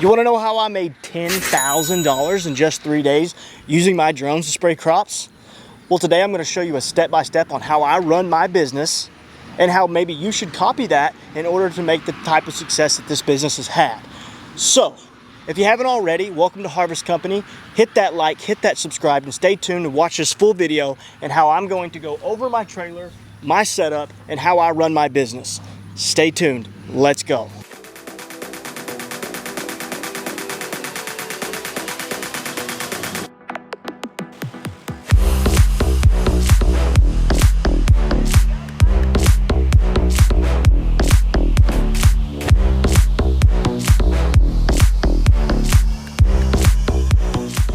You want to know how I made $10,000 in just 3 days using my drones to spray crops? Well, today I'm going to show you a step-by-step on how I run my business and how maybe you should copy that in order to make the type of success that this business has had. So, if you haven't already, welcome to Harvest Company. Hit that like, hit that subscribe, and stay tuned to watch this full video and how I'm going to go over my trailer, my setup, and how I run my business. Stay tuned. Let's go.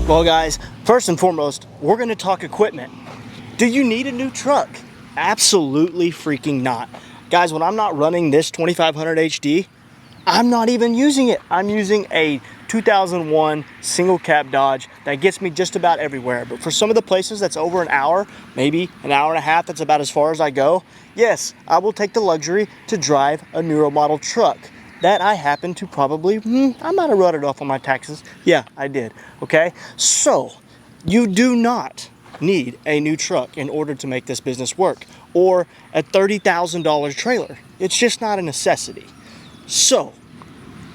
Well guys, first and foremost, we're going to talk equipment. Do you need a new truck? Absolutely freaking not. Guys, when I'm not running this 2500 HD, I'm not even using it. I'm using a 2001 single cab Dodge that gets me just about everywhere. But for some of the places that's over an hour, maybe an hour and a half, that's about as far as I go, yes, I will take the luxury to drive a newer model truck that I happen to probably, I might have run it off on my taxes. Yeah, I did, okay? So, you do not need a new truck in order to make this business work, or a $30,000 trailer. It's just not a necessity. So,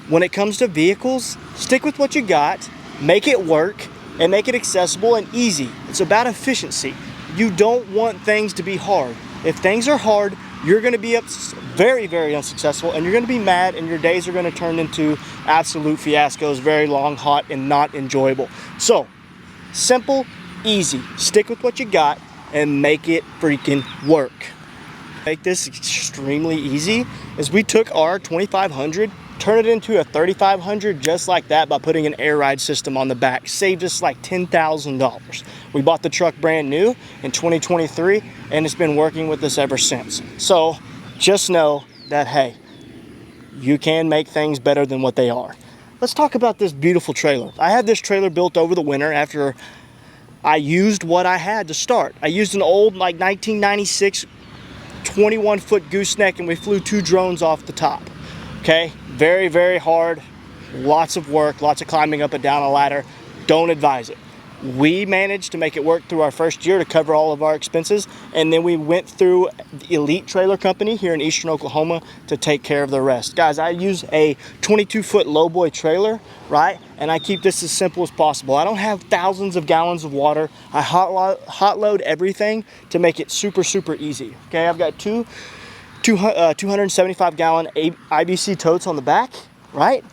when it comes to vehicles, stick with what you got, make it work, and make it accessible and easy. It's about efficiency. You don't want things to be hard. If things are hard, you're going to be very, very unsuccessful, and you're going to be mad, and your days are going to turn into absolute fiascos, very long, hot, and not enjoyable. So, simple, easy. Stick with what you got and make it freaking work. Make this extremely easy is we took our 2500, turned it into a 3500 just like that by putting an air ride system on the back. Saved us like $10,000. We bought the truck brand new in 2023, and it's been working with us ever since. So just know that, hey, you can make things better than what they are. Let's talk about this beautiful trailer. I had this trailer built over the winter after I used what I had to start. I used an old, like 1996 21-foot gooseneck, and we flew 2 drones off the top. Okay, very, very hard, lots of work, lots of climbing up and down a ladder. Don't advise it. We managed to make it work through our first year to cover all of our expenses, and then we went through Elite Trailer Company here in Eastern Oklahoma to take care of the rest. Guys, I use a 22-foot lowboy trailer, right? And I keep this as simple as possible. I don't have thousands of gallons of water. I hot load everything to make it super, super easy. Okay, I've got 275 gallon IBC totes on the back, right?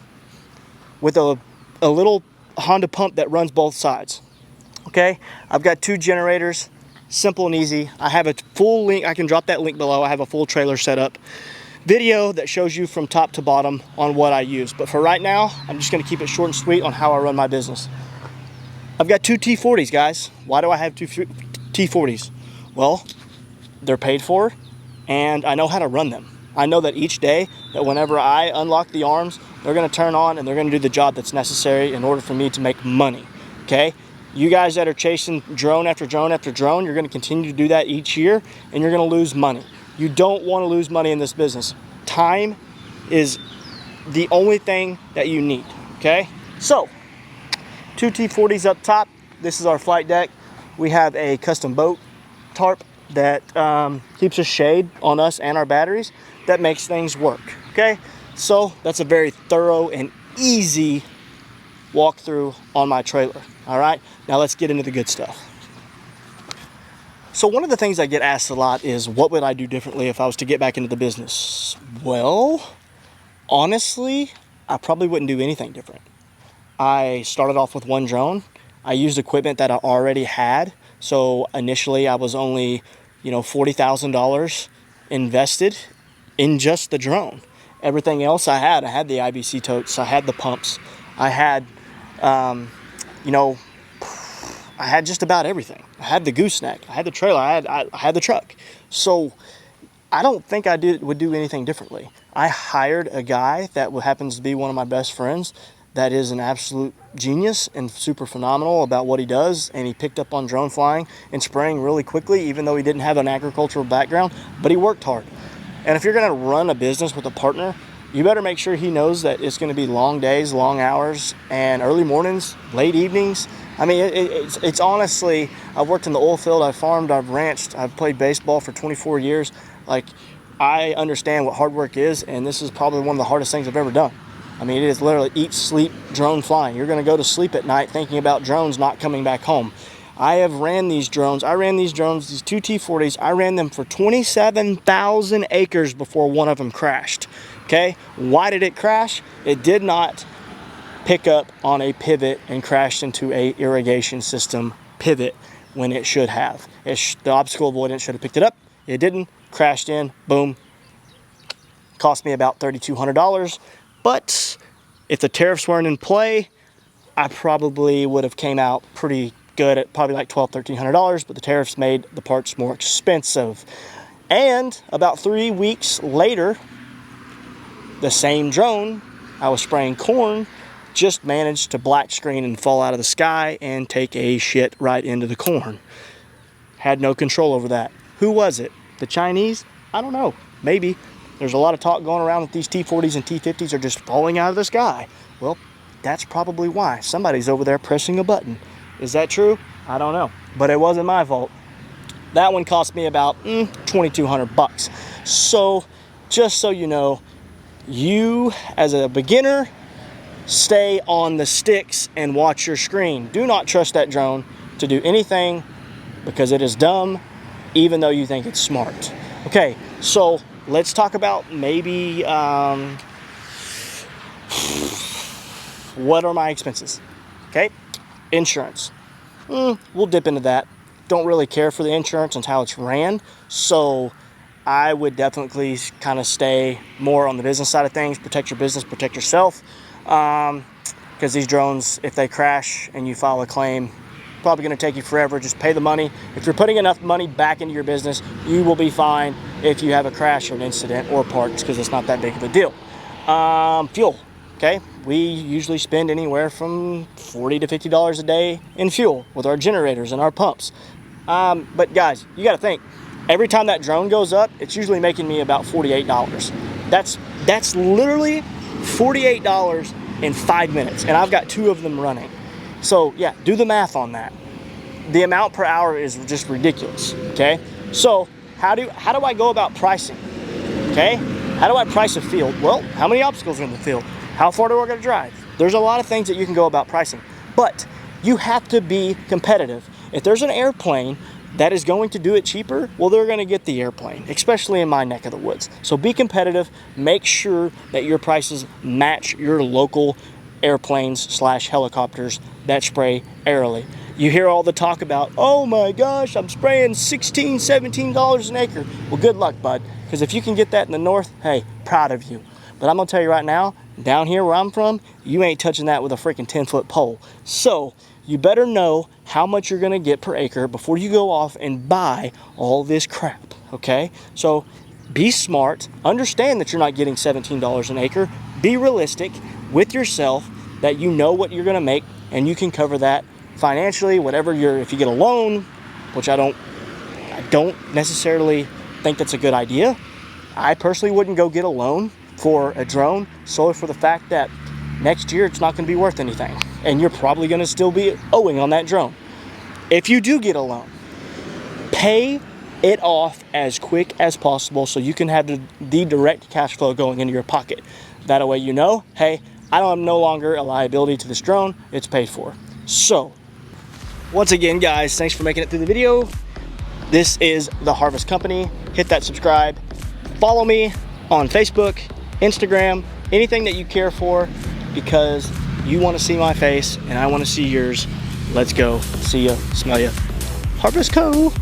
With a little Honda pump that runs both sides. Okay, I've got 2 generators, simple and easy. I have a full link, I can drop that link below. I have a full trailer setup video that shows you from top to bottom on what I use. But for right now, I'm just gonna keep it short and sweet on how I run my business. I've got 2 T40s, guys. Why do I have 2 T40s? Well, they're paid for, and I know how to run them. I know that each day, that whenever I unlock the arms, they're gonna turn on and they're gonna do the job that's necessary in order for me to make money, okay? You guys that are chasing drone after drone after drone, you're gonna continue to do that each year, and you're gonna lose money. You don't wanna lose money in this business. Time is the only thing that you need, okay? So, 2 T40s up top. This is our flight deck. We have a custom boat tarp that keeps a shade on us and our batteries. That makes things work, okay? So that's a very thorough and easy walkthrough on my trailer, all right? Now let's get into the good stuff. So one of the things I get asked a lot is, what would I do differently if I was to get back into the business? Well, honestly, I probably wouldn't do anything different. I started off with 1 drone. I used equipment that I already had. So initially I was only, $40,000 invested in just the drone. Everything else I had the IBC totes, I had the pumps, I had, I had just about everything. I had the gooseneck, I had the trailer, I had the truck. So I don't think I would do anything differently. I hired a guy that happens to be one of my best friends that is an absolute genius and super phenomenal about what he does, and he picked up on drone flying and spraying really quickly, even though he didn't have an agricultural background, but he worked hard. And if you're gonna run a business with a partner, you better make sure he knows that it's going to be long days, long hours, and early mornings, late evenings. I mean, it's honestly, I've worked in the oil field, I've farmed, I've ranched, I've played baseball for 24 years. Like, I understand what hard work is, and this is probably one of the hardest things I've ever done. I mean, it is literally eat, sleep, drone flying. You're going to go to sleep at night thinking about drones not coming back home. I have ran these drones. I ran these drones, these two T40s. I ran them for 27,000 acres before one of them crashed. Okay? Why did it crash? It did not pick up on a pivot and crashed into a irrigation system pivot when it should have. The obstacle avoidance should have picked it up. It didn't. Crashed in. Boom. Cost me about $3,200. But if the tariffs weren't in play, I probably would have came out pretty good at probably like $1,200-$1,300, but the tariffs made the parts more expensive. And about 3 weeks later, the same drone, I was spraying corn, just managed to black screen and fall out of the sky and take a shit right into the corn. Had no control over that. Who was it? The Chinese? I don't know. Maybe. There's a lot of talk going around that these T40s and T50s are just falling out of the sky. Well, that's probably why. Somebody's over there pressing a button. Is that true? I don't know. But it wasn't my fault. That one cost me about $2,200. So, just so you know, you as a beginner, stay on the sticks and watch your screen. Do not trust that drone to do anything because it is dumb, even though you think it's smart. Okay, so let's talk about maybe what are my expenses? Okay, insurance. We'll dip into that. Don't really care for the insurance and how it's ran, so I would definitely kind of stay more on the business side of things. Protect your business, protect yourself, because these drones, if they crash and you file a claim, probably going to take you forever. Just pay the money. If you're putting enough money back into your business, you will be fine if you have a crash or an incident or parts, because it's not that big of a deal. Fuel. Okay, we usually spend anywhere from $40 to $50 a day in fuel with our generators and our pumps. But guys, you got to think, every time that drone goes up, it's usually making me about $48. That's literally $48 in 5 minutes, and I've got 2 of them running. So yeah, do the math on that. The amount per hour is just ridiculous. Okay, so how do I go about pricing? Okay, how do I price a field? Well, how many obstacles are in the field? How far do I got to drive? There's a lot of things that you can go about pricing, but you have to be competitive. If there's an airplane that is going to do it cheaper, well, they're going to get the airplane, especially in my neck of the woods. So be competitive. Make sure that your prices match your local airplanes / helicopters that spray aerially. You hear all the talk about, oh my gosh, I'm spraying $16, $17 an acre. Well, good luck, bud, because if you can get that in the north, hey, proud of you. But I'm going to tell you right now, down here where I'm from, you ain't touching that with a freaking 10-foot pole. So you better know how much you're going to get per acre before you go off and buy all this crap, okay? So be smart. Understand that you're not getting $17 an acre. Be realistic with yourself that you know what you're going to make, and you can cover that financially, whatever if you get a loan, which I don't necessarily think that's a good idea. I personally wouldn't go get a loan for a drone solely for the fact that next year it's not going to be worth anything, and you're probably going to still be owing on that drone. If you do get a loan, pay it off as quick as possible so you can have the direct cash flow going into your pocket. That way you know, hey, I'm no longer a liability to this drone, it's paid for. So, once again, guys, thanks for making it through the video. This is The Harvest Company. Hit that subscribe. Follow me on Facebook, Instagram, anything that you care for, because you want to see my face and I want to see yours. Let's go. See ya. Smell ya. Harvest Co.